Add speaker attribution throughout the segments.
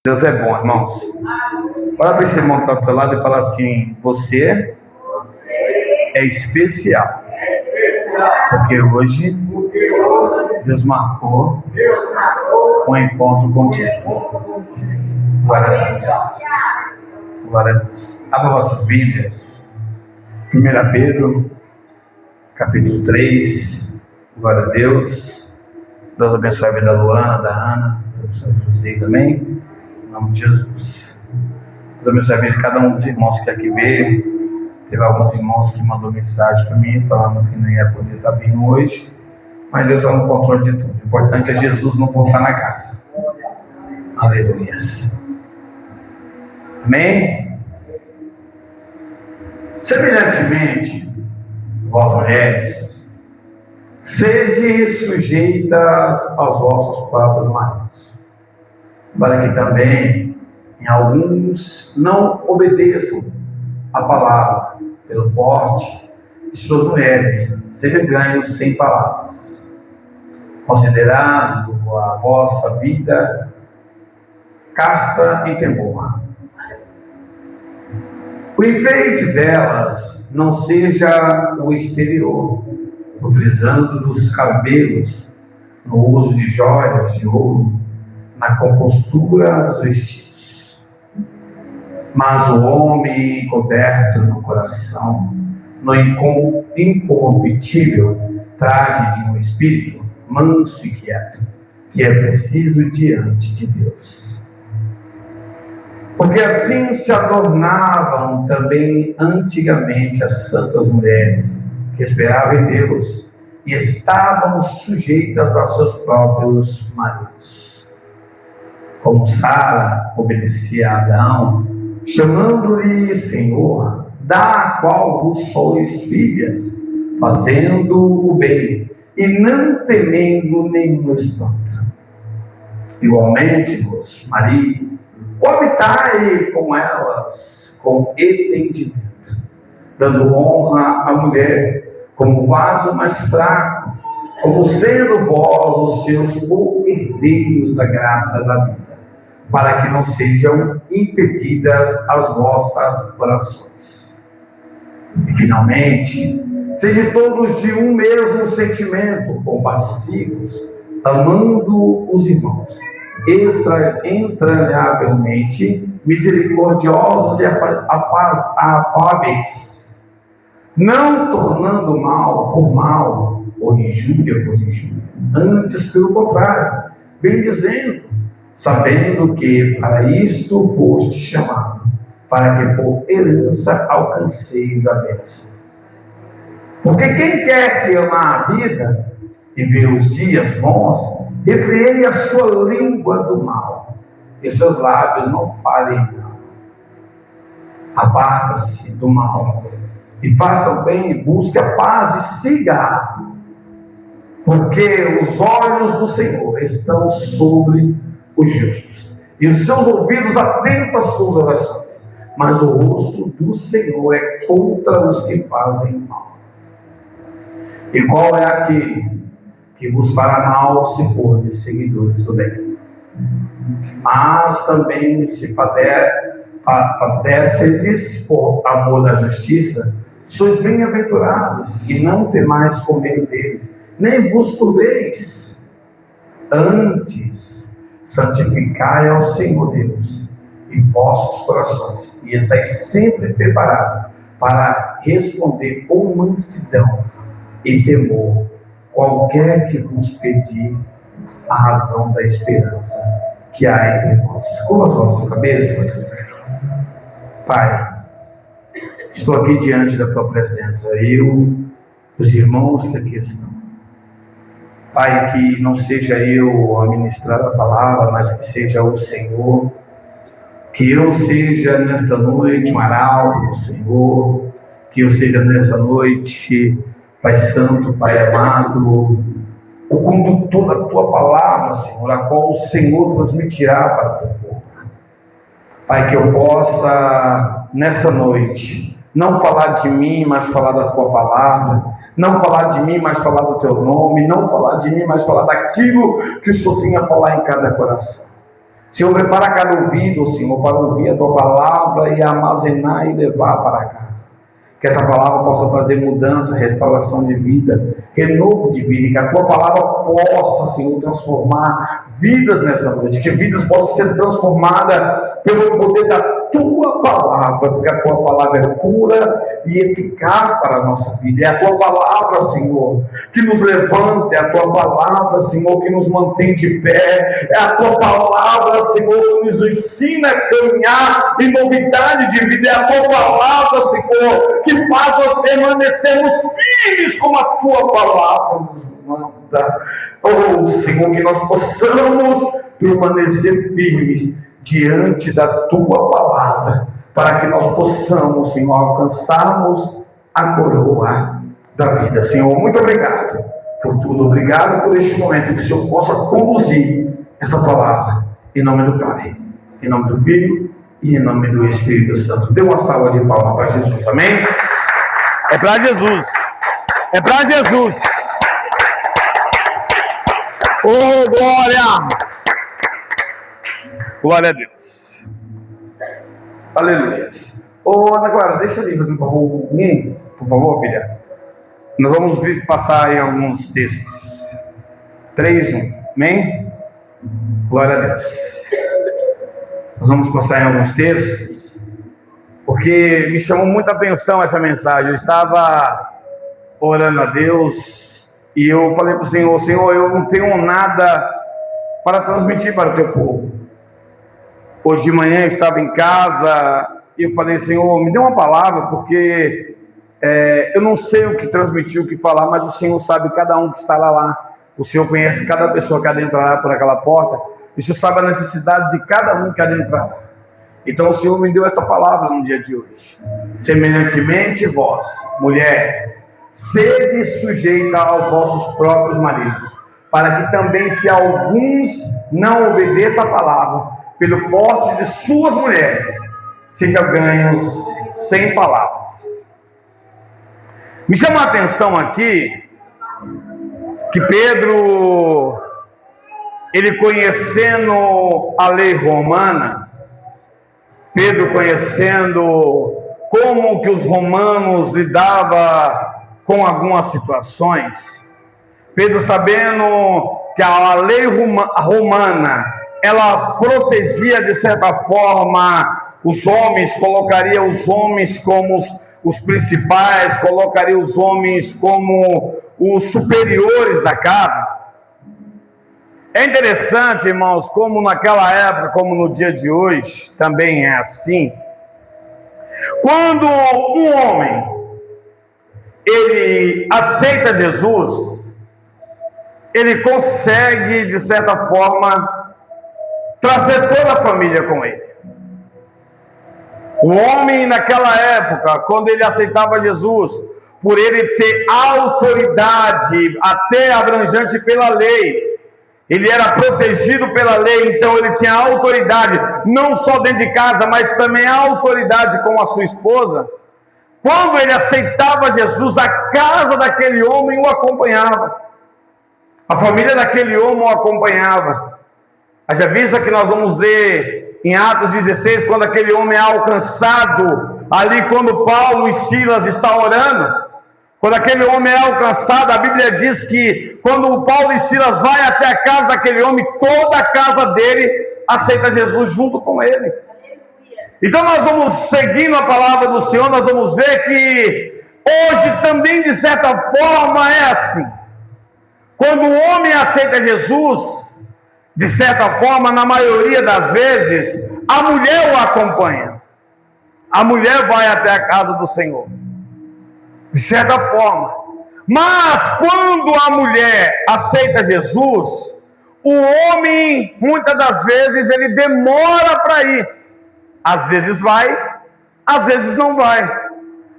Speaker 1: Deus é bom, irmãos. Olha para esse irmão que está do teu lado e fala assim: você é especial. Porque hoje Deus marcou um encontro contigo. Glória a Deus. Glória a Deus. Abra vossas Bíblias. 1 Pedro, capítulo 3. Glória a Deus. Deus abençoe a vida da Luana, da Ana. Deus abençoe vocês, amém? Em nome de Jesus. Deus abençoe a vida de cada um dos irmãos que aqui veio. Teve alguns irmãos que mandou mensagem para mim, falando que não ia poder estar vindo hoje. Mas Deus está no controle de tudo. O importante é Jesus não voltar na casa. Aleluia. Amém? Semelhantemente, vós mulheres, sede sujeitas aos vossos próprios maridos, para que também em alguns não obedeçam a palavra pelo porte de suas mulheres, seja ganhos sem palavras, considerando a vossa vida casta em temor. O enfeite delas não seja o exterior, o frisando dos cabelos, no uso de joias de ouro, na compostura dos vestidos. Mas o homem coberto no coração, no incorruptível traje de um espírito manso e quieto, que é preciso diante de Deus. Porque assim se adornavam também antigamente as santas mulheres que esperavam em Deus e estavam sujeitas a seus próprios maridos. Como Sara obedecia a Abraão, chamando-lhe Senhor, da qual vos sois filhas, fazendo o bem e não temendo nenhum espanto. Igualmente, vos, marido, coabitai com elas com entendimento, dando honra à mulher como vaso mais fraco, como sendo vós os seus herdeiros da graça da vida, para que não sejam impedidas as vossas orações. E finalmente, sejam todos de um mesmo sentimento, compassivos, amando os irmãos, entranhavelmente misericordiosos e afáveis, não tornando mal por mal, ou injúria por injúria, antes pelo contrário, bem dizendo, sabendo que para isto foste chamado, para que por herança alcanceis a bênção. Porque quem quer que ama a vida e vê os dias bons, refreie a sua língua do mal, e seus lábios não falem não. Aparta-se do mal, e faça o bem, e busque a paz, e siga, porque os olhos do Senhor estão sobre os justos, e os seus ouvidos atentos às suas orações, mas o rosto do Senhor é contra os que fazem mal. E qual é aquele que vos fará mal se fordes seguidores do bem? Mas também se padecedes por amor da justiça, sois bem-aventurados, e não temais com medo deles, nem vos turbeis. Antes, santificai ao Senhor Deus em vossos corações, e estáis sempre preparados para responder com mansidão e temor qualquer que vos pedir a razão da esperança que há entre vós. Com as vossas cabeças. Pai, estou aqui diante da tua presença, eu, os irmãos que aqui estão. Pai, que não seja eu a ministrar a palavra, mas que seja o Senhor, que eu seja nesta noite um arauto do Senhor, que eu seja nessa noite, Pai Santo, Pai amado, o condutor da tua palavra, Senhor, a qual o Senhor transmitirá para o teu povo. Pai, que eu possa, nessa noite, não falar de mim, mas falar da tua palavra, não falar de mim, mas falar do teu nome, não falar de mim, mas falar daquilo que o Senhor tem a falar em cada coração. Senhor, prepara cada ouvido, Senhor, para ouvir a Tua palavra e armazenar e levar para casa. Que essa palavra possa trazer mudança, restauração de vida, renovo de vida, e que a Tua palavra possa, Senhor, transformar vidas nessa noite, que vidas possam ser transformadas pelo poder da Tua palavra, porque a Tua palavra é pura e eficaz para a nossa vida. É a Tua palavra, Senhor, que nos levanta, é a Tua palavra, Senhor, que nos mantém de pé, é a Tua palavra, Senhor, que nos ensina a caminhar em novidade de vida, é a Tua palavra, Senhor, que faz nós permanecermos firmes como a Tua palavra nos manda. Oh, Senhor, que nós possamos permanecer firmes diante da Tua palavra, para que nós possamos, Senhor, alcançarmos a coroa da vida. Senhor, muito obrigado por tudo, obrigado por este momento, que o Senhor possa conduzir essa palavra, em nome do Pai, em nome do Filho e em nome do Espírito Santo. Dê uma salva de palmas para Jesus, amém?
Speaker 2: É para Jesus, é para Jesus. Oh, glória! Glória a Deus.
Speaker 1: Aleluia. Ô, Ana Clara, deixa ali fazer um favor. Por favor, filha. Nós vamos passar em alguns textos. 3:1. Amém? Glória a Deus. Nós vamos passar em alguns textos, porque me chamou muita atenção essa mensagem. Eu estava orando a Deus e eu falei para o Senhor: Senhor, eu não tenho nada para transmitir para o teu povo. Hoje de manhã eu estava em casa e eu falei: Senhor, me dê uma palavra, porque eu não sei o que transmitir, o que falar, mas o Senhor sabe cada um que está lá. O Senhor conhece cada pessoa que adentrará por aquela porta, e o Senhor sabe a necessidade de cada um que adentrará. Então o Senhor me deu essa palavra no dia de hoje. Semelhantemente, vós, mulheres, sede sujeita aos vossos próprios maridos, para que também, se alguns não obedeçam a palavra, pelo porte de suas mulheres, sejam ganhos sem palavras. Me chama a atenção aqui que Pedro, ele conhecendo a lei romana, Pedro conhecendo como que os romanos lidavam com algumas situações, Pedro sabendo que a lei romana, ela protegia de certa forma os homens, colocaria os homens como os principais, colocaria os homens como os superiores da casa. É interessante, irmãos, como naquela época, como no dia de hoje, também é assim. Quando um homem, ele aceita Jesus, ele consegue, de certa forma, trazer toda a família com ele. O homem naquela época, quando ele aceitava Jesus, por ele ter autoridade até abrangente pela lei, ele era protegido pela lei, então ele tinha autoridade, não só dentro de casa, mas também autoridade com a sua esposa. Quando ele aceitava Jesus, a casa daquele homem o acompanhava, a família daquele homem o acompanhava. Haja vista que nós vamos ler em Atos 16, quando aquele homem é alcançado, ali quando Paulo e Silas estão orando, quando aquele homem é alcançado, a Bíblia diz que quando Paulo e Silas vai até a casa daquele homem, toda a casa dele aceita Jesus junto com ele. Então nós vamos seguindo a palavra do Senhor, nós vamos ver que hoje também, de certa forma, é assim. Quando o homem aceita Jesus, de certa forma, na maioria das vezes, a mulher o acompanha. A mulher vai até a casa do Senhor, de certa forma. Mas quando a mulher aceita Jesus, o homem, muitas das vezes, ele demora para ir. Às vezes vai, às vezes não vai.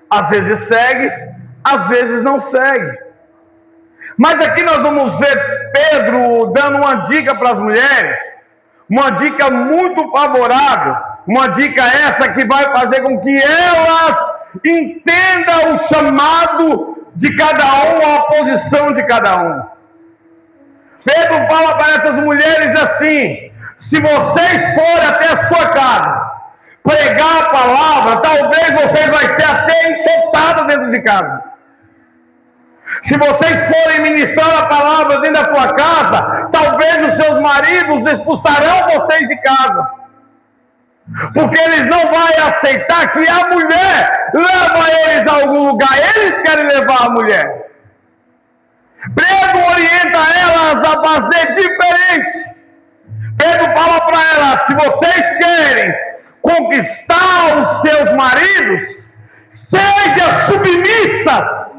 Speaker 1: Às vezes segue, às vezes não segue. Mas aqui nós vamos ver Pedro dando uma dica para as mulheres, uma dica muito favorável, uma dica essa que vai fazer com que elas entendam o chamado de cada um, a posição de cada um. Pedro fala para essas mulheres assim:
Speaker 2: Se vocês forem até a sua casa pregar a palavra, talvez vocês vão ser até enxotados dentro de casa. Se vocês forem ministrar a palavra dentro da tua casa, talvez os seus maridos expulsarão vocês de casa. Porque eles não vão aceitar que a mulher leva eles a algum lugar. Eles querem levar a mulher. Pedro orienta elas a fazer diferente. Pedro fala para elas: se vocês querem conquistar os seus maridos, sejam submissas.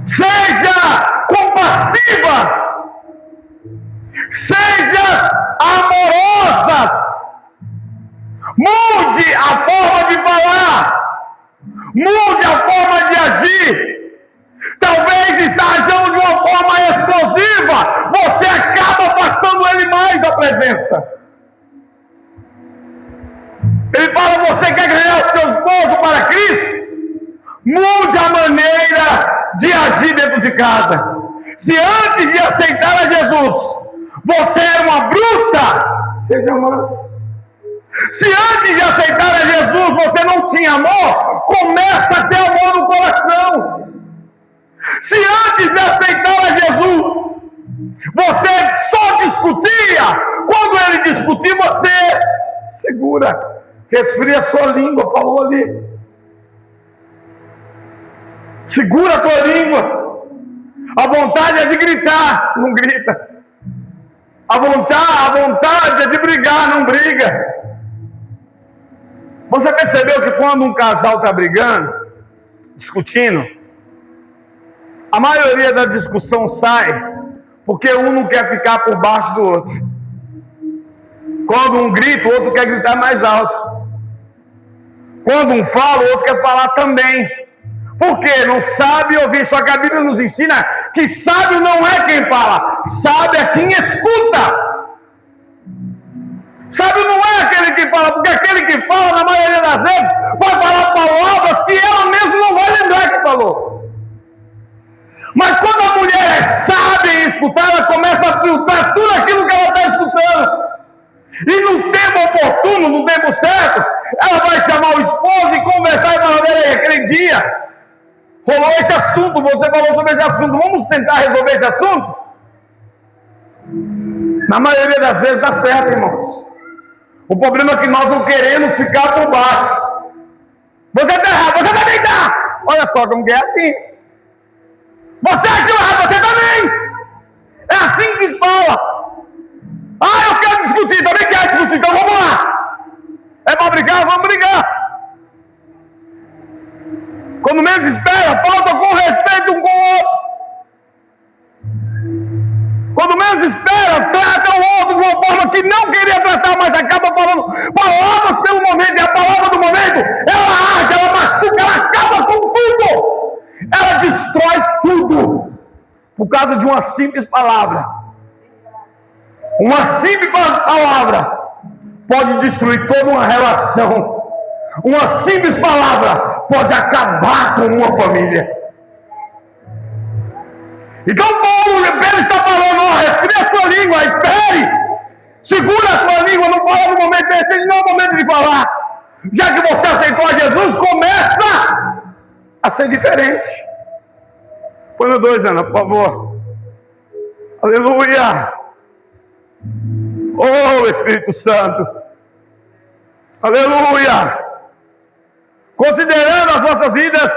Speaker 2: Seja compassivas, seja amorosas, mude a forma de falar, mude a forma de agir. Talvez está agindo de uma forma explosiva, você acaba afastando ele mais da presença. Ele fala: você quer ganhar o seu esposo para Cristo? Mude a maneira de agir dentro de casa. Se antes de aceitar a Jesus você era uma bruta, seja manso. Se antes de aceitar a Jesus você não tinha amor, começa a ter amor no coração. Se antes de aceitar a Jesus você só discutia, quando ele discutir você segura, resfria sua língua. Falou ali, segura a tua língua. A vontade é de gritar, não grita. A vontade é de brigar, não briga. Você percebeu que quando um casal está brigando, discutindo, a maioria da discussão sai porque um não quer ficar por baixo do outro. Quando um grita, o outro quer gritar mais alto. Quando um fala, o outro quer falar também. Porque não sabe ouvir. Só que a Bíblia nos ensina que sábio não é quem fala, sábio é quem escuta. Sábio não é aquele que fala, porque aquele que fala, na maioria das vezes, vai falar palavras que ela mesma não vai lembrar que falou. Mas quando a mulher é sábia em escutar, ela começa a filtrar tudo aquilo que ela está escutando. E no tempo oportuno, no tempo certo, ela vai chamar o esposo e conversar e falar: olha aí, aquele dia rolou esse assunto, você falou sobre esse assunto, vamos tentar resolver esse assunto? Na maioria das vezes dá certo, irmãos. O problema é que nós não queremos ficar por baixo. Você está errado, você vai deitar. Olha só como que é assim. Você acha errado, você também. É assim que fala. Ah, eu quero discutir, também quero discutir, então vamos lá. É para brigar, vamos brigar. Quando menos espera, falta com respeito um com o outro. Quando menos espera, trata o outro de uma forma que não queria tratar, mas acaba falando palavras pelo momento. E a palavra do momento, ela age, ela machuca, ela acaba com tudo. Ela destrói tudo. Por causa de uma simples palavra. Uma simples palavra pode destruir toda uma relação. Uma simples palavra pode acabar com uma família. Então Pedro está falando: ó, resfria a sua língua, espere, segura a sua língua, não fala no momento desse, não é o momento de falar. Já que você aceitou a Jesus, começa a ser diferente. Põe no 2, Ana, por favor. Aleluia. Oh, Espírito Santo. Aleluia. Considerando as vossas vidas,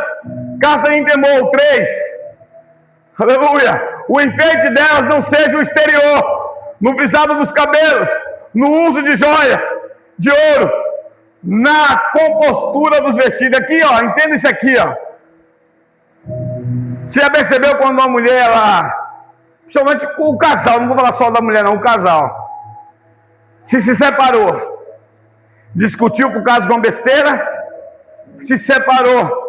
Speaker 2: caça em temor. 3. Aleluia. O enfeite delas não seja o exterior, no frisado dos cabelos, no uso de joias, de ouro, na compostura dos vestidos. Aqui, ó, entenda isso aqui, ó. Você já percebeu quando uma mulher, ela, principalmente o casal, não vou falar só da mulher não, o casal, se separou, discutiu por causa de uma besteira, se separou.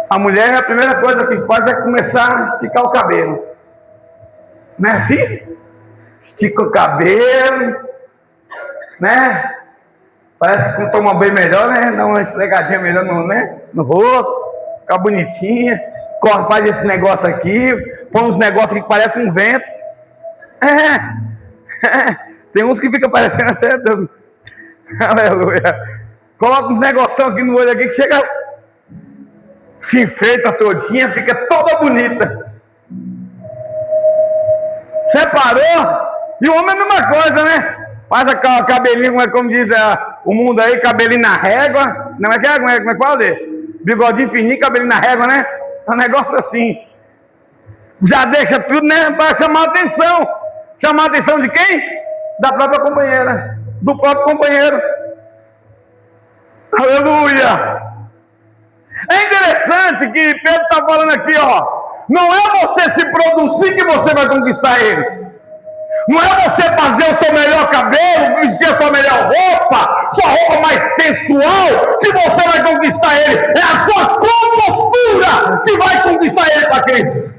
Speaker 2: A mulher, a primeira coisa que faz é começar a esticar o cabelo. Não é assim? Estica o cabelo, né? Parece que toma banho melhor, né? Dá uma esfregadinha melhor no rosto, fica bonitinha, faz esse negócio aqui, põe uns negócios aqui que parecem um vento. Tem uns que ficam parecendo até Deus. Aleluia. Coloca uns negocinhos aqui no olho aqui que chega, se enfeita todinha, fica toda bonita. Separou, e o homem é a mesma coisa, né? Faz a cabelinho, como diz o mundo aí, cabelinho na régua. Não é que é? Como é que fala? Bigodinho fininho, cabelinho na régua, né? É um negócio assim. Já deixa tudo, né? Para chamar a atenção. Chamar a atenção de quem? Da própria companheira. Do próprio companheiro. Aleluia! É interessante que Pedro está falando aqui, ó. Não é você se produzir que você vai conquistar ele. Não é você fazer o seu melhor cabelo, vestir a sua melhor roupa, sua roupa mais sensual, que você vai conquistar ele. É a sua compostura que vai conquistar ele para Cristo.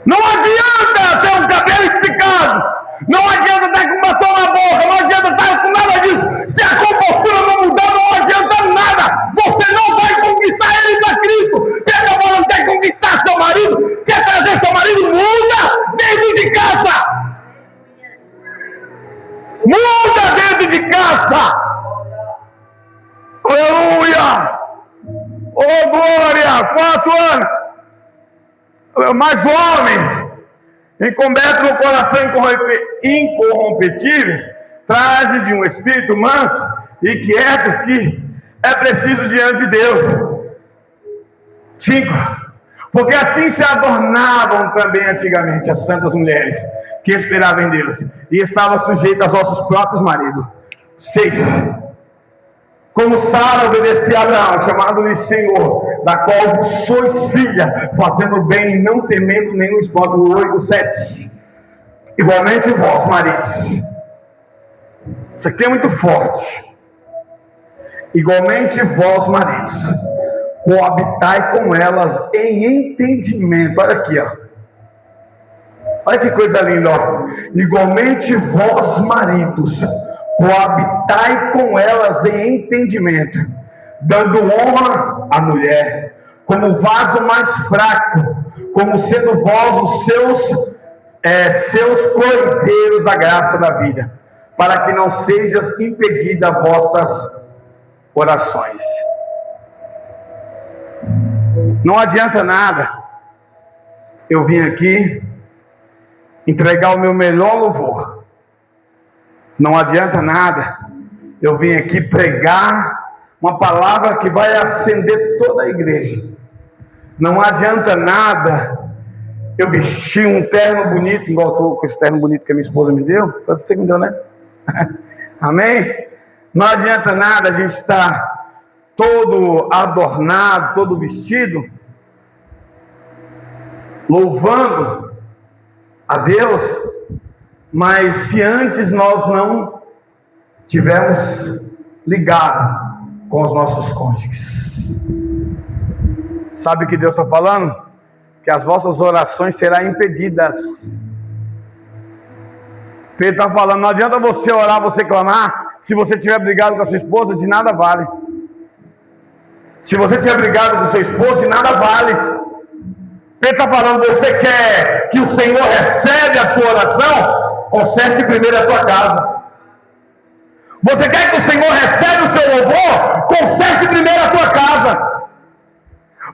Speaker 2: Não adianta ter um cabelo esticado. Não adianta estar com batom na boca. Não adianta estar com nada disso. Se a compostura não mudar, não adianta nada. Você não vai conquistar ele para Cristo. Quer estar falando que quer conquistar seu marido? Quer trazer seu marido? Muda dentro de casa. Muda dentro de casa. Aleluia. Oh, glória. 4 anos. Mas homens, encobertos no coração incorromptíveis, trazem de um espírito manso e quieto que é preciso diante de Deus. 5. Porque assim se adornavam também antigamente as santas mulheres que esperavam em Deus e estavam sujeitas aos nossos próprios maridos. 6. Como Sara obedecia a Abraão, chamado-lhe Senhor, da qual vos sois filha, fazendo bem e não temendo nenhum espanto. 8, 7. Igualmente vós, maridos. Isso aqui é muito forte. Igualmente vós, maridos, coabitai com elas em entendimento. Olha aqui, ó. Olha que coisa linda, ó. Igualmente vós, maridos, coabitai com elas em entendimento, dando honra à mulher, como vaso mais fraco, como sendo vós os seus cordeiros a graça da vida, para que não sejas impedida vossas orações. Não adianta nada eu vim aqui entregar o meu melhor louvor. Não adianta nada eu vim aqui pregar uma palavra que vai acender toda a igreja. Não adianta nada eu vestir um terno bonito, igual eu estou com esse terno bonito que a minha esposa me deu. Foi você que me deu, né? Amém? Não adianta nada a gente estar todo adornado, todo vestido, louvando a Deus, mas se antes nós não tivermos ligado com os nossos cônjuges. Sabe o que Deus está falando? Que as vossas orações serão impedidas. Pedro está falando, não adianta você orar, você clamar, se você tiver brigado com a sua esposa, de nada vale. Se você tiver brigado com seu esposo, de nada vale. Pedro está falando, você quer que o Senhor receba a sua oração? Conserte primeiro a tua casa. Você quer que o Senhor receba o seu louvor? Conserte primeiro a tua casa.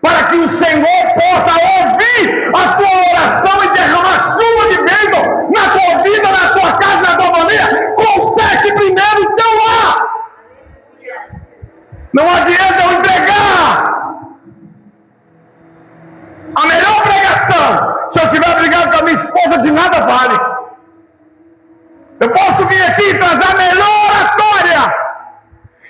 Speaker 2: Para que o Senhor possa ouvir a tua oração e derramar chuva de bênção na tua vida, na tua casa, na tua família. Conserte primeiro o teu lar. Não adianta eu entregar a melhor pregação se eu estiver brigado com a minha esposa, de nada vale. Eu posso vir aqui e trazer a melhor oratória,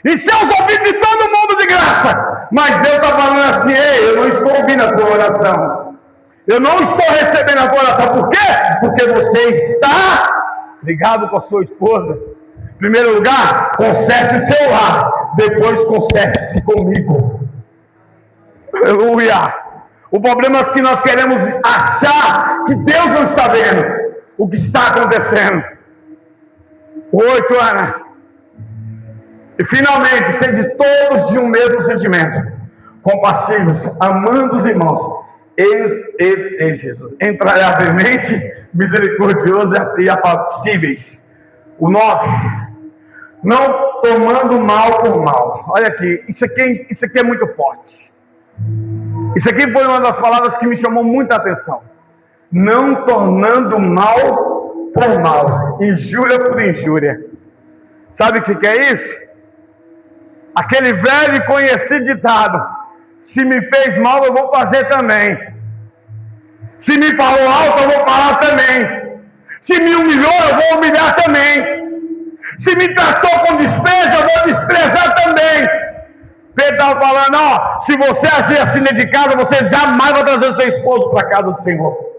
Speaker 2: encher os ouvidos de todo mundo de graça, mas Deus está falando assim: ei, eu não estou ouvindo a tua oração, eu não estou recebendo a tua oração. Por quê? Porque você está ligado com a sua esposa. Em primeiro lugar, conserte o teu lar, depois conserte-se comigo. Aleluia! O problema é que nós queremos achar que Deus não está vendo o que está acontecendo. 8, Ana. E finalmente, sede todos de um mesmo sentimento, compassivos, amando os irmãos, Jesus, entravelmente misericordioso e apacíveis. O 9, não tomando mal por mal. Olha aqui, isso aqui é muito forte. Isso aqui foi uma das palavras que me chamou muita atenção. Não tornando mal por mal, injúria por injúria. Sabe o que é isso? Aquele velho e conhecido ditado: se me fez mal, eu vou fazer também. Se me falou alto, eu vou falar também. Se me humilhou, eu vou humilhar também. Se me tratou com desprezo, eu vou desprezar também. Pedro estava falando: ó, se você agir assim dentro de casa, você jamais vai trazer seu esposo para a casa do Senhor.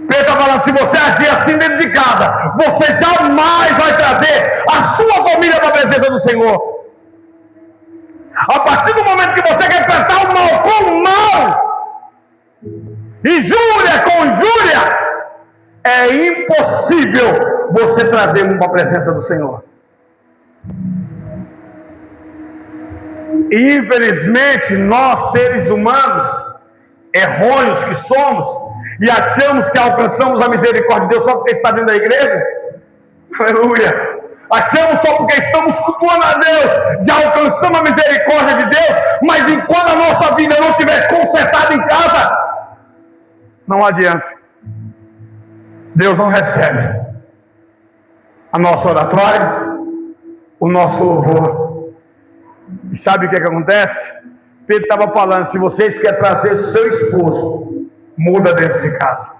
Speaker 2: Pedro está falando: se você agir assim dentro de casa, você jamais vai trazer a sua família para a presença do Senhor. A partir do momento que você quer tratar o mal com o mal, injúria com injúria, é impossível você trazer um para a presença do Senhor. E infelizmente nós, seres humanos errôneos que somos, e achamos que alcançamos a misericórdia de Deus só porque está dentro da igreja. Aleluia! Achamos só porque estamos cultuando a Deus, já alcançamos a misericórdia de Deus, mas enquanto a nossa vida não estiver consertada em casa, não adianta. Deus não recebe a nossa oratória, o nosso louvor. E sabe o que acontece? Pedro estava falando: se vocês querem trazer seu esposo, muda dentro de casa.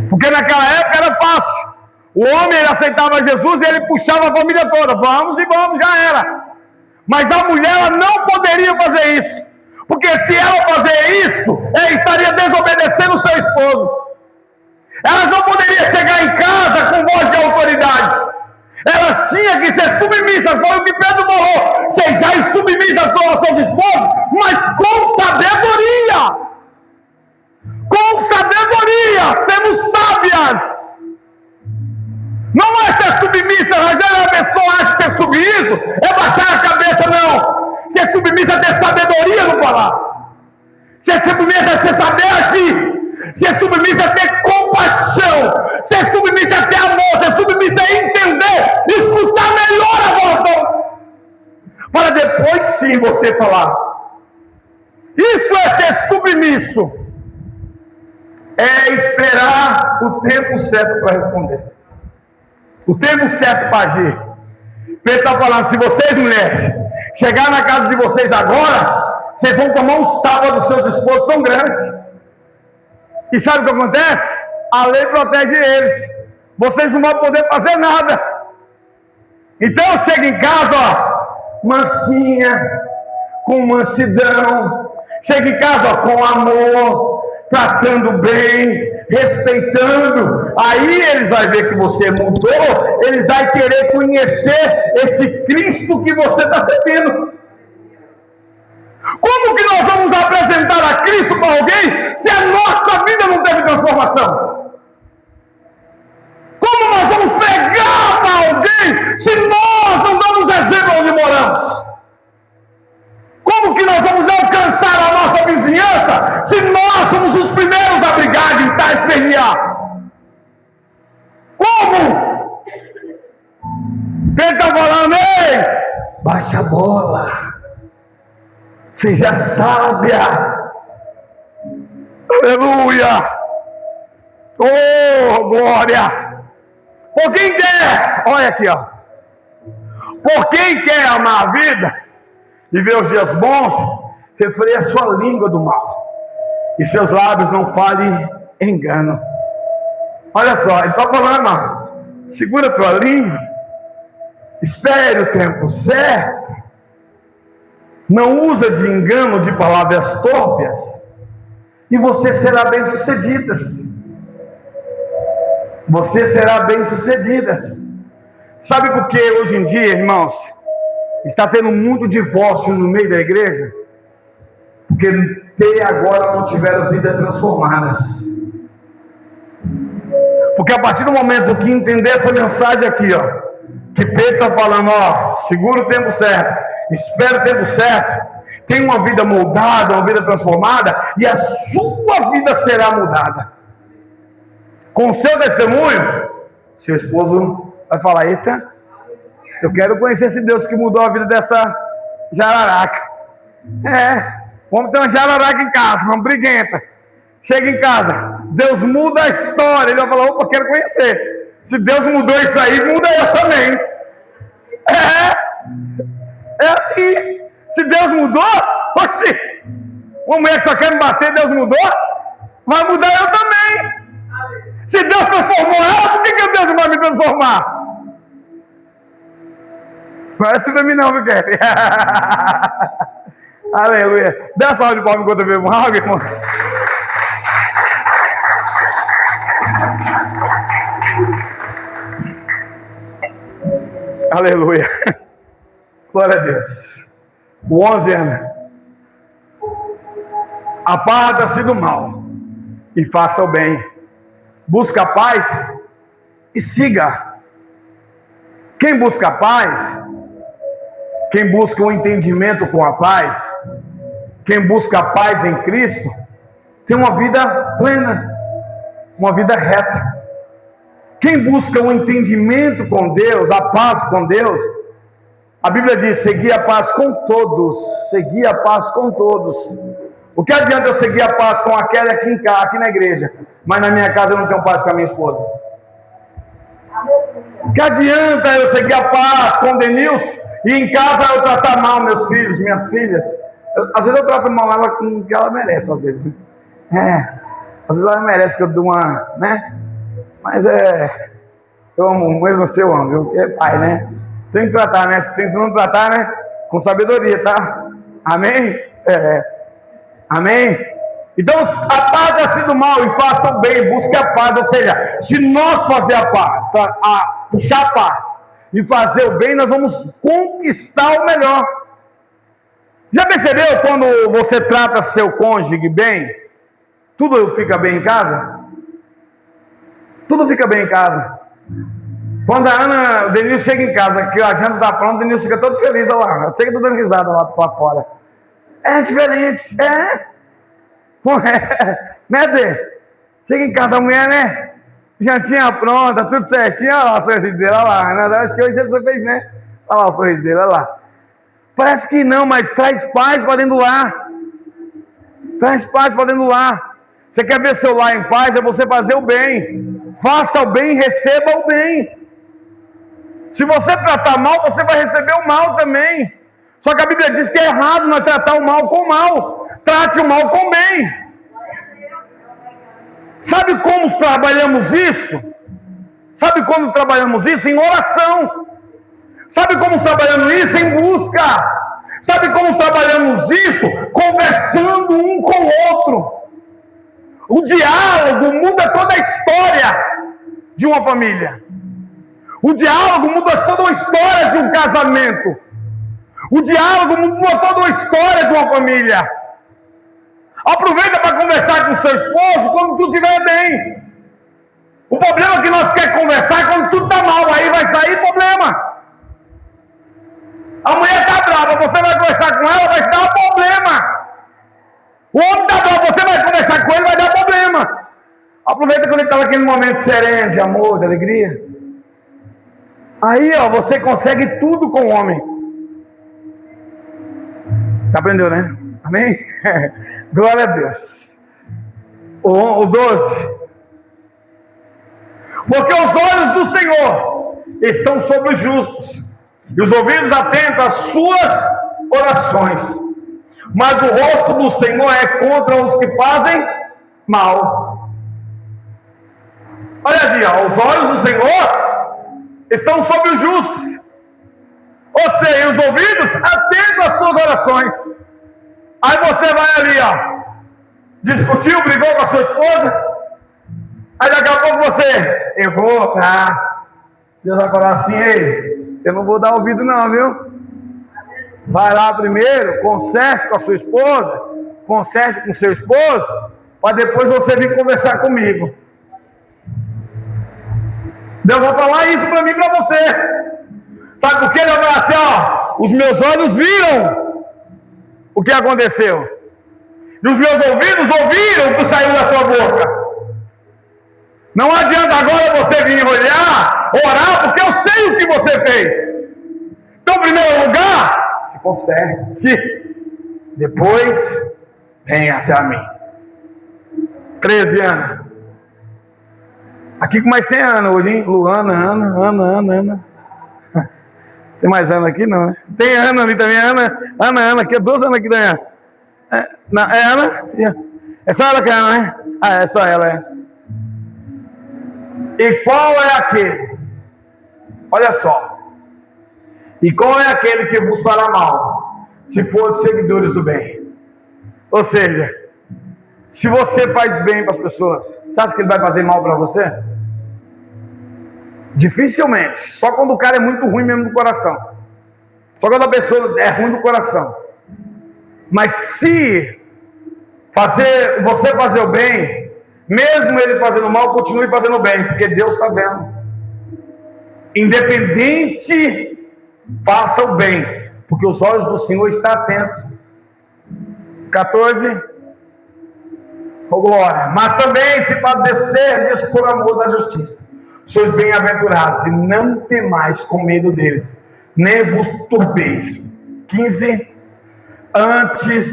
Speaker 2: Porque naquela época era fácil. O homem, ele aceitava Jesus e ele puxava a família toda. Vamos e vamos, já era. Mas a mulher, ela não poderia fazer isso. Porque se ela fazer isso, ela estaria desobedecendo o seu esposo. Elas não poderiam chegar em casa com voz de autoridade. Elas tinham que ser submissas. Foi o que Pedro falou: sejais submissas aos seus esposos, mas com sabedoria. Com sabedoria, sendo sábias. Não é ser submissa, às vezes a pessoa acha que ser submisso é baixar a cabeça, não. Ser submissa é ter sabedoria no falar. Ser submissa é ser saber agir. Ser submissa é ter compaixão. Ser submissa é ter amor. Ser submissa é entender, escutar melhor a voz do... para depois sim você falar. Isso é ser submisso. É esperar o tempo certo para responder. O tempo certo para agir. Pedro está falando: se vocês, mulheres, chegar na casa de vocês agora, vocês vão tomar uns tapas dos seus esposos tão grandes. E sabe o que acontece? A lei protege eles. Vocês não vão poder fazer nada. Então chega em casa, ó, mansinha, com mansidão. Chega em casa, ó, com amor, tratando bem, respeitando. Aí eles vão ver que você mudou, eles vão querer conhecer esse Cristo que você está servindo. Como que nós vamos apresentar a Cristo para alguém se a nossa vida não teve transformação? Como nós vamos pregar para alguém se nós não damos exemplo onde moramos? Como que nós vamos alcançar a nossa vizinhança se nós somos os primeiros a brigar, gritar, espernear? Como? Quem está falando? Ei, baixa a bola, seja sábia. Aleluia. Oh, glória. Por quem quer, olha aqui, ó. Por quem quer amar a vida e ver os dias bons, refreia a sua língua do mal, e seus lábios não falem engano. Olha só, ele está falando, ó, segura a tua língua, espere o tempo certo, não usa de engano, de palavras torpes, e você será bem sucedida. Você será bem sucedida. Sabe por que hoje em dia, irmãos, está tendo muito divórcio no meio da igreja? Porque até agora não tiveram vidas transformadas. Porque a partir do momento que entender essa mensagem aqui, ó, que Pedro está falando, ó, segura o tempo certo, espera o tempo certo, Tenha uma vida moldada, uma vida transformada, e a sua vida será mudada. Com o seu testemunho, seu esposo vai falar: eita, eu quero conhecer esse Deus que mudou a vida dessa jararaca. Vamos ter uma jararaca em casa, uma briguenta. Chega em casa, Deus muda a história. Ele vai falar: opa, quero conhecer. Se Deus mudou isso aí, muda eu também. É assim. Se Deus mudou, oxi, uma mulher que só quer me bater, Deus mudou, vai mudar eu também. Se Deus transformou ela, por que Deus não vai me transformar? Não é assim pra mim não, Kevin. Aleluia. Dá uma salva de palmas enquanto eu bebo água, irmão. Aleluia. Glória a Deus. O 11 anos. Aparta-se do mal e faça o bem. Busca a paz e siga. Quem busca a paz, quem busca o entendimento com a paz, quem busca a paz em Cristo, tem uma vida plena, uma vida reta. Quem busca o entendimento com Deus, a paz com Deus, a Bíblia diz: seguir a paz com todos. Seguir a paz com todos. O que adianta eu seguir a paz com aquela aqui na igreja, mas na minha casa eu não tenho paz com a minha esposa? O que adianta eu seguir a paz com o Denilson e em casa eu tratar mal meus filhos, minhas filhas? Às vezes eu trato mal ela com o que ela merece, às vezes. Às vezes ela merece que eu dou uma, né? Mas eu amo, mesmo assim eu amo, viu? É pai, né? Tem que tratar, né? Se não tratar, né? Com sabedoria, tá? Amém? Amém? Então, aparta-se do mal e faça o bem, busque a paz. Ou seja, se nós fazer a paz, puxar a paz e fazer o bem, nós vamos conquistar o melhor. Já percebeu quando você trata seu cônjuge bem, tudo fica bem em casa? Tudo fica bem em casa. Quando o Denilson chega em casa, que a janta está pronta, o Denilson fica todo feliz, olha lá, chega dando risada lá para fora. É diferente, né, Dê? Chega em casa, a mulher, né? Jantinha pronta, tudo certinho, olha lá o sorriso dele, olha lá. Na verdade, acho que hoje ele fez, né? Olha lá o sorriso dele, olha lá. Parece que não, mas traz paz para dentro do lar. Traz paz para dentro do lar. Você quer ver seu lar em paz? É você fazer o bem. Faça o bem, receba o bem. Se você tratar mal, você vai receber o mal também. Só que a Bíblia diz que é errado nós tratar o mal com o mal. Trate o mal com o bem. Sabe como trabalhamos isso? Sabe como trabalhamos isso? Em oração. Sabe como trabalhamos isso? Em busca. Sabe como trabalhamos isso? Conversando um com o outro. O diálogo muda toda a história de uma família. O diálogo muda toda a história de um casamento. O diálogo muda toda a história de uma família. Aproveita para conversar com seu esposo quando tudo estiver bem. O problema é que nós queremos conversar quando tudo está mal. Aí vai sair problema. A mulher está brava, você vai conversar com ela, vai dar problema. O homem está bravo, você vai conversar com ele, vai dar problema. Aproveita quando ele está naquele momento sereno, de amor, de alegria. Aí, você consegue tudo com o homem. Aprendeu, né? Amém? Glória a Deus. O 12. Porque os olhos do Senhor estão sobre os justos, e os ouvidos atentos às suas orações. Mas o rosto do Senhor é contra os que fazem mal. Olha aqui, os olhos do Senhor estão sobre os justos. Ou seja, os ouvidos atentos às suas orações. Aí você vai ali, discutiu, brigou com a sua esposa. Aí daqui a pouco eu vou, Deus vai falar assim: ei, eu não vou dar ouvido não, viu? Vai lá primeiro, conserte com a sua esposa, conserte com o seu esposo, para depois você vir conversar comigo. Deus vai falar isso para mim e para você. Sabe por quê? Ele vai falar assim: os meus olhos viram o que aconteceu? E os meus ouvidos ouviram o que saiu da tua boca. Não adianta agora você vir olhar, orar, porque eu sei o que você fez. Então, em primeiro lugar, se conserte. Depois, venha até a mim. 13 anos. Aqui que mais tem Ana hoje, hein? Luana, Ana. Tem mais Ana aqui, não, né? Tem Ana ali também, Ana, aqui, 2 anos aqui da Ana. É Ana? É só ela que é Ana, né? Ah, é só ela, é. E qual é aquele? Olha só. E qual é aquele que vos fará mal, se for de seguidores do bem? Ou seja, se você faz bem para as pessoas, você acha que ele vai fazer mal para você? Dificilmente. Só quando o cara é muito ruim mesmo do coração. Só quando a pessoa é ruim do coração. Mas se você fazer o bem, mesmo ele fazendo mal, continue fazendo bem, porque Deus está vendo. Independente, faça o bem, porque os olhos do Senhor estão atentos. 14. Oh, glória. Mas também se padecerdes por amor da justiça, sois bem-aventurados, e não temais com medo deles, nem vos turbeis. 15. Antes,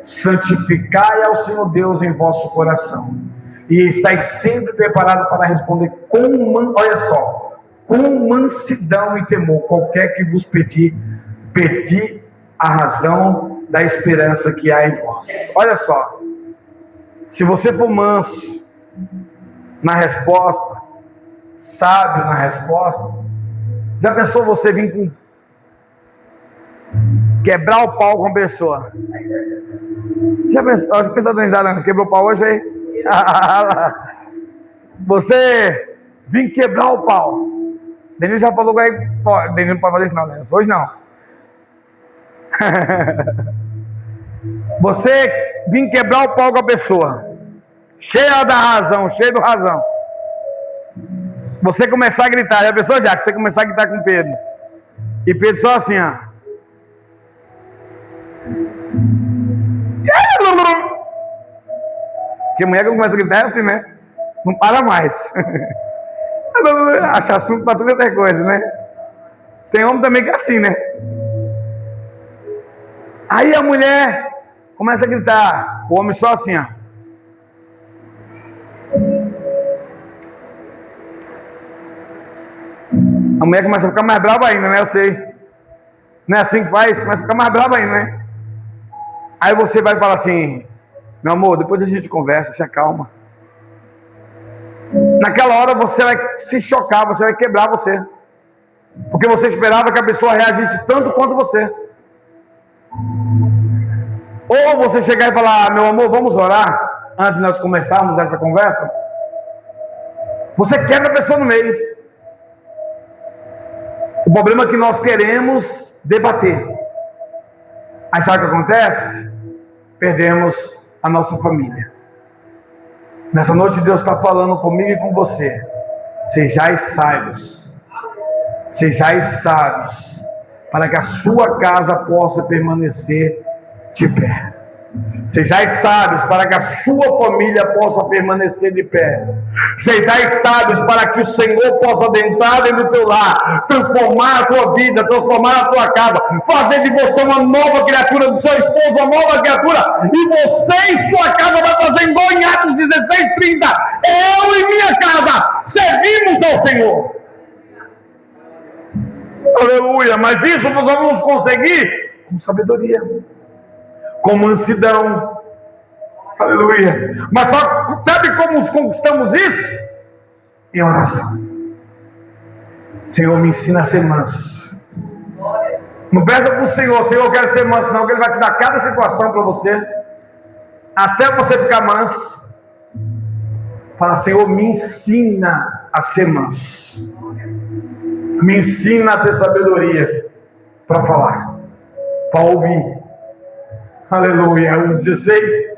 Speaker 2: santificai ao Senhor Deus em vosso coração, e estáis sempre preparados para responder com mansidão e temor, qualquer que vos pedir a razão da esperança que há em vós. Olha só, se você for manso na resposta, sábio na resposta, já pensou você vir com quebrar o pau com a pessoa? Já pensou? Acho que pensa do Israel, quebrou o pau hoje aí? Você vir quebrar o pau. Danilo já falou que aí, Danilo não pode fazer isso não, né? Hoje não. Você vir quebrar o pau com a pessoa, cheia da razão, cheio do razão. Você começar a gritar, e a pessoa já, que você começar a gritar com Pedro. E Pedro só assim, ó. Porque mulher que começa a gritar é assim, né? Não para mais. Acha assunto para tudo outra coisa, né? Tem homem também que é assim, né? Aí a mulher começa a gritar, o homem só assim, ó. A mulher começa a ficar mais brava ainda, né? Eu sei. Não é assim que faz, mas fica mais brava ainda, né? Aí você vai falar assim, meu amor, depois a gente conversa, se acalma. Naquela hora você vai se chocar, você vai quebrar você. Porque você esperava que a pessoa reagisse tanto quanto você. Ou você chegar e falar, meu amor, vamos orar, antes de nós começarmos essa conversa. Você quebra a pessoa no meio. O problema é que nós queremos debater. Aí sabe o que acontece? Perdemos a nossa família. Nessa noite Deus está falando comigo e com você. Sejais sábios. Sejais sábios, para que a sua casa possa permanecer de pé. Sejais sábios para que a sua família possa permanecer de pé. Sejais sábios para que o Senhor possa adentrar dentro do teu lar, transformar a tua vida, transformar a tua casa, fazer de você uma nova criatura, do seu esposo uma nova criatura, e você e sua casa vai fazer igual em Atos 16:30. Eu e minha casa servimos ao Senhor. Aleluia. Mas isso nós vamos conseguir com sabedoria, com mansidão. Aleluia. Mas sabe como conquistamos isso? Em oração. Senhor, me ensina a ser manso. Não peça para o Senhor, Senhor, eu quero ser manso, não, que Ele vai te dar cada situação para você, até você ficar manso. Fala, Senhor, me ensina a ser manso. Me ensina a ter sabedoria para falar, para ouvir. Aleluia. O 16.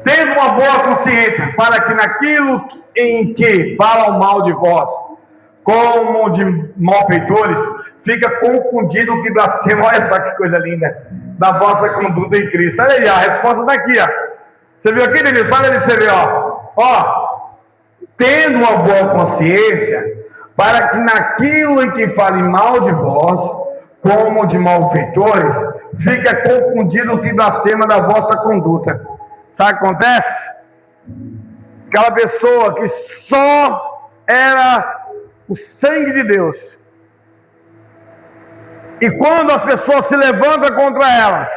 Speaker 2: Tendo uma boa consciência, para que naquilo em que falam mal de vós, como de malfeitores, fica confundido o que blasfema. Olha só que coisa linda, da vossa conduta em Cristo. Olha aí, a resposta está aqui, ó. Você viu aqui, Denilson? Olha ali pra você ver, ó. Tendo uma boa consciência, para que naquilo em que fale mal de vós, como de malfeitores, fica confundido o que blasfema da vossa conduta. Sabe o que acontece? Aquela pessoa que só era o sangue de Deus, e quando as pessoas se levantam contra elas,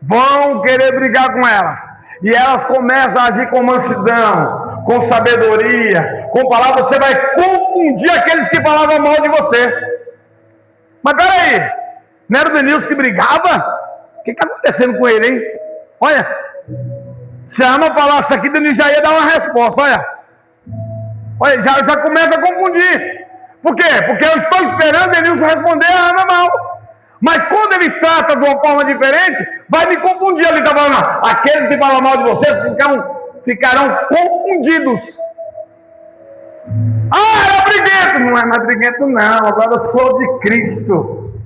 Speaker 2: vão querer brigar com elas, e elas começam a agir com mansidão, com sabedoria, com palavras, você vai confundir aqueles que falavam mal de você. Mas peraí, não era o Denilson que brigava? O que está acontecendo com ele, hein? Olha, se a Ana falasse aqui, Denilson já ia dar uma resposta, olha, já começa a confundir. Por quê? Porque eu estou esperando o Denilson responder a Ana mal. Mas quando ele trata de uma forma diferente, vai me confundir. Ele está falando, aqueles que falam mal de vocês ficarão confundidos. Era briguento. Não é mais briguento não, agora eu sou de Cristo.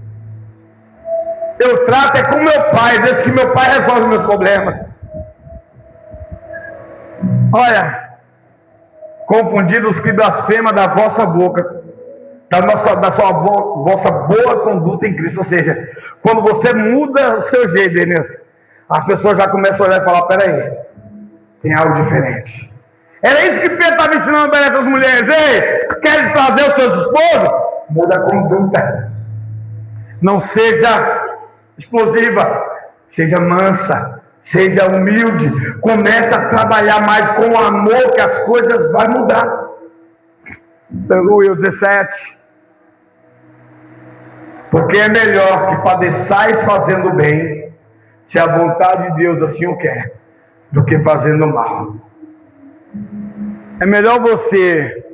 Speaker 2: Eu trato com meu pai, desde que meu pai resolve meus problemas. Olha, confundidos que blasfema da vossa boca, da sua vossa boa conduta em Cristo. Ou seja, quando você muda o seu jeito, Denilson, as pessoas já começam a olhar e falar, peraí, tem algo diferente. Era isso que Pedro estava ensinando para essas mulheres. Ei, queres trazer os seus esposos? Muda a conduta. Não seja explosiva, seja mansa, seja humilde. Comece a trabalhar mais com amor, que as coisas vão mudar. Aleluia, 17. Porque é melhor que padeçais fazendo bem, se a vontade de Deus assim o quer, do que fazendo mal. É melhor você,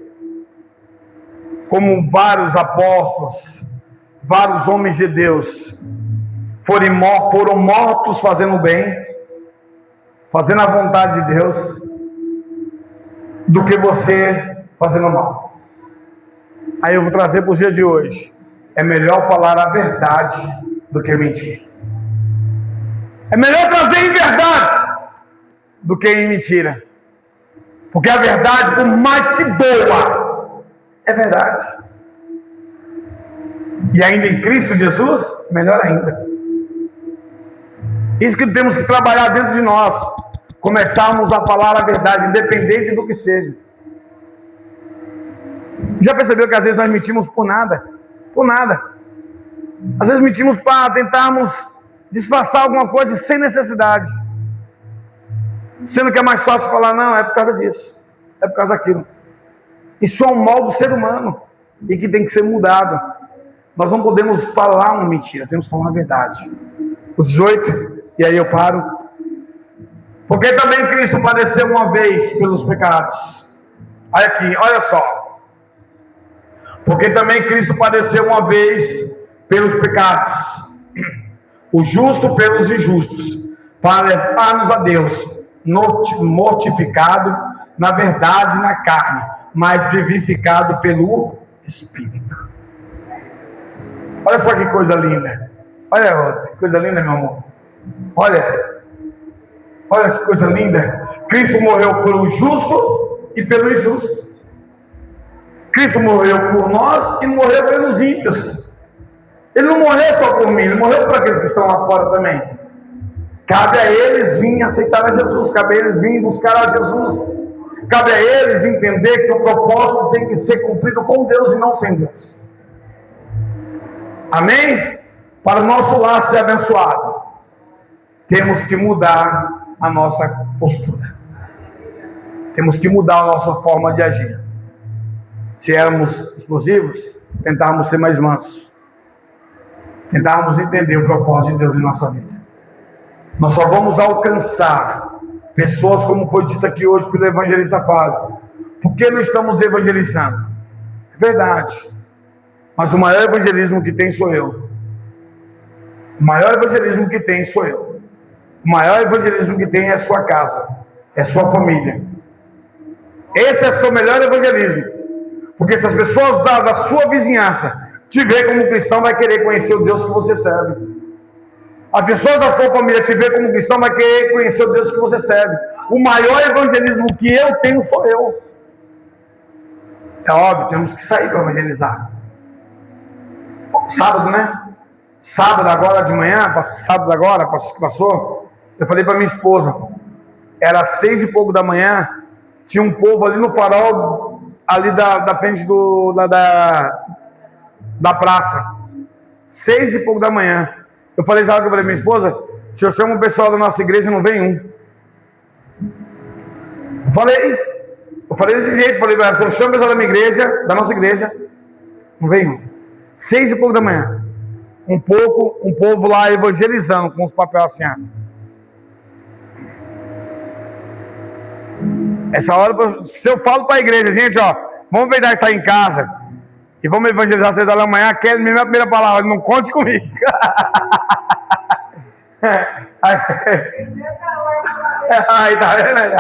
Speaker 2: como vários apóstolos, vários homens de Deus, foram mortos fazendo bem, fazendo a vontade de Deus, do que você fazendo mal. Aí eu vou trazer para o dia de hoje. É melhor falar a verdade do que mentir. É melhor trazer em verdade do que em mentira. Porque a verdade, por mais que doa, é verdade. E ainda em Cristo Jesus, melhor ainda. Isso que temos que trabalhar dentro de nós. Começarmos a falar a verdade, independente do que seja. Já percebeu que às vezes nós mentimos por nada? Por nada. Às vezes mentimos para tentarmos disfarçar alguma coisa sem necessidade. Sendo que é mais fácil falar, não, é por causa disso, é por causa daquilo. Isso é um mal do ser humano e que tem que ser mudado. Nós não podemos falar uma mentira, temos que falar a verdade. O 18, e aí eu paro. Porque também Cristo padeceu uma vez pelos pecados. Olha aqui, olha só. Porque também Cristo padeceu uma vez pelos pecados, o justo pelos injustos, para levar-nos a Deus, mortificado na verdade na carne, mas vivificado pelo Espírito. Olha só que coisa linda. Olha, Rose, que coisa linda, meu amor. Olha que coisa linda. Cristo morreu pelo justo e pelo injusto. Cristo morreu por nós e morreu pelos ímpios. Ele não morreu só por mim, ele morreu por aqueles que estão lá fora também. Cabe a eles vir aceitar a Jesus, cabe a eles vir buscar a Jesus, cabe a eles entender que o propósito tem que ser cumprido com Deus e não sem Deus. Amém? Para o nosso lar ser abençoado, temos que mudar a nossa postura, temos que mudar a nossa forma de agir. Se éramos explosivos, tentarmos ser mais mansos, tentarmos entender o propósito de Deus em nossa vida. Nós só vamos alcançar pessoas, como foi dito aqui hoje pelo evangelista Fábio. Por que não estamos evangelizando? É verdade. Mas o maior evangelismo que tem sou eu. O maior evangelismo que tem sou eu. O maior evangelismo que tem é a sua casa, é a sua família. Esse é o seu melhor evangelismo. Porque se as pessoas da sua vizinhança te ver como cristão, vai querer conhecer o Deus que você serve. As pessoas da sua família te ver como cristão, vai querer conhecer o Deus que você serve. O maior evangelismo que eu tenho sou eu. É óbvio, temos que sair para evangelizar. Sábado, né? Sábado agora de manhã, sábado agora, que passou, eu falei para minha esposa, era 6 e pouco da manhã, tinha um povo ali no farol, ali da frente da praça. 6 e pouco da manhã. Eu falei, sabe o que eu falei pra minha esposa? Se eu chamo o pessoal da nossa igreja, não vem um. Eu falei desse jeito, falei, se eu chamo o pessoal da minha igreja, da nossa igreja, não vem um. 6 e pouco da manhã. Um povo lá evangelizando com os papéis assim. Essa hora, se eu falo para a igreja, gente, ó, vamos ver que está em casa e vamos evangelizar às 6 da manhã, aquela é a minha primeira palavra, não conte comigo. Aí, tá vendo aí?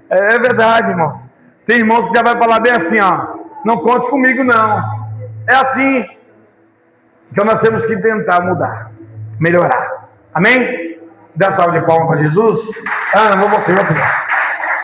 Speaker 2: É verdade, irmãos. Tem irmãos que já vai falar bem assim, ó, não conte comigo não. É assim. Então nós temos que tentar mudar, melhorar. Amém? Dá salve de palmas para Jesus. Ana, vou você, meu filho.